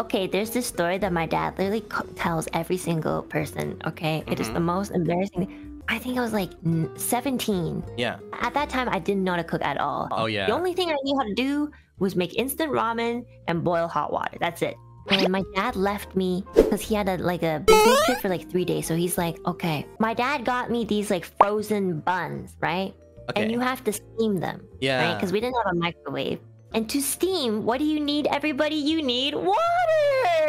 okay, there's this story that my dad literally tells every single person, okay? It is the most embarrassing thing. I think I was like 17. Yeah. At that time, I didn't know how to cook at all. Oh, yeah. The only thing I knew how to do was make instant ramen and boil hot water. That's it. And my dad left me because he had a business trip for like 3 days. So he's like, okay. My dad got me these like frozen buns, right? Okay. And you have to steam them. Yeah. Right? Because we didn't have a microwave. And to steam, what do you need, everybody? You need water!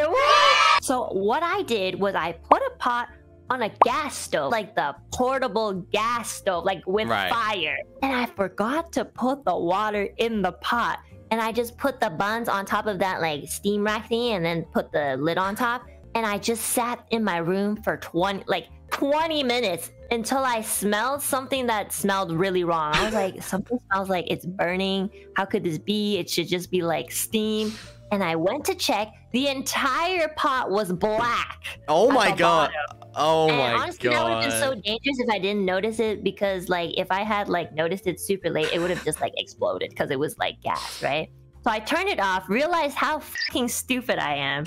What? So what I did was I put a pot on a gas stove, like the portable gas stove, like with fire. And I forgot to put the water in the pot. And I just put the buns on top of that like steam rack thingy and then put the lid on top. And I just sat in my room for 20 minutes until I smelled something that smelled really wrong. I was like, something smells like it's burning. How could this be? It should just be like steam. And I went to check. The entire pot was black. Oh my god. Oh my god. Honestly, that would have been so dangerous if I didn't notice it, because like if I had like noticed it super late, it would have just like exploded because it was like gas, right? So I turned it off, realized how fucking stupid I am.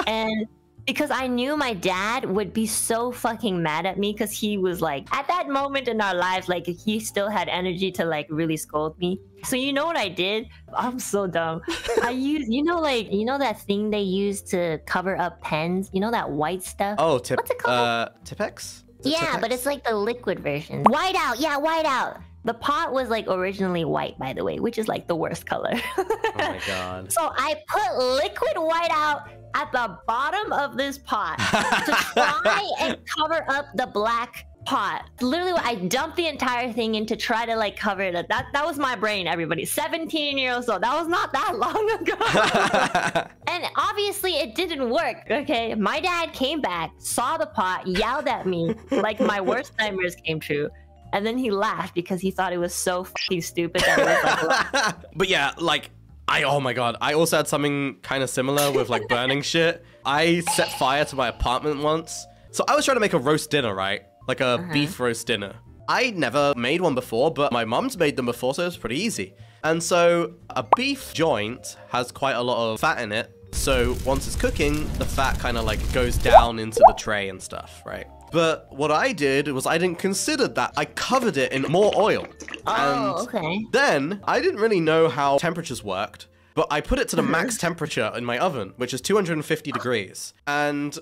And because I knew my dad would be so fucking mad at me, because he was like, at that moment in our lives, like he still had energy to like really scold me. So you know what I did? I'm so dumb. I used, you know that thing they use to cover up pens? You know that white stuff? Oh, what's it called? Tipex? Yeah, but it's like the liquid version. Whiteout, yeah, whiteout. The pot was like originally white, by the way, which is like the worst color. Oh my god. So I put liquid whiteout at the bottom of this pot to try and cover up the black pot. Literally, I dumped the entire thing in to try to like cover it up. That was my brain, everybody. 17 years old. That was not that long ago. And obviously it didn't work, okay? My dad came back, saw the pot, yelled at me like my worst nightmares came true. And then he laughed because he thought it was so fucking stupid that it was like... But yeah, like, oh my god, I also had something kind of similar with like burning shit. I set fire to my apartment once. So I was trying to make a roast dinner, right? Like a beef roast dinner. I never made one before, but my mum's made them before, so it was pretty easy. And so a beef joint has quite a lot of fat in it. So once it's cooking, the fat kind of like goes down into the tray and stuff, right? But what I did was I didn't consider that. I covered it in more oil. Oh, okay. Then I didn't really know how temperatures worked, but I put it to the max temperature in my oven, which is 250 degrees. And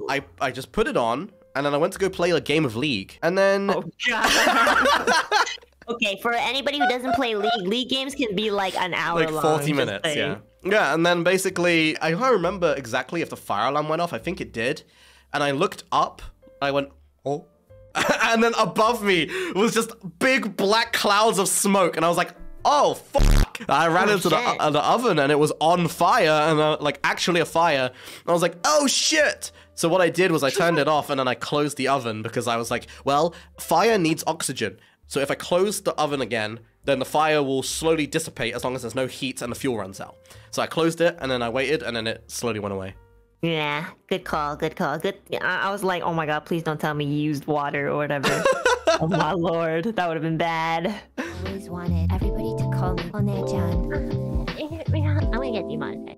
I just put it on, and then I went to go play a game of League. And then... Oh, God. Okay, for anybody who doesn't play League games can be like an hour long. Like 40 minutes, yeah. Yeah, and then basically, I don't remember exactly if the fire alarm went off. I think it did. And I looked up, I went, oh. And then above me was just big black clouds of smoke. And I was like, oh, fuck. I ran into the oven and it was on fire, and like actually a fire. And I was like, oh, shit. So what I did was I turned it off and then I closed the oven because I was like, well, fire needs oxygen. So if I close the oven again, then the fire will slowly dissipate as long as there's no heat and the fuel runs out. So I closed it and then I waited and then it slowly went away. Yeah, good call, good call. Good. I was like, oh my god, please don't tell me you used water or whatever. Oh my lord, that would have been bad. I always wanted everybody to call me Enna-chan. I'm gonna get demonetized.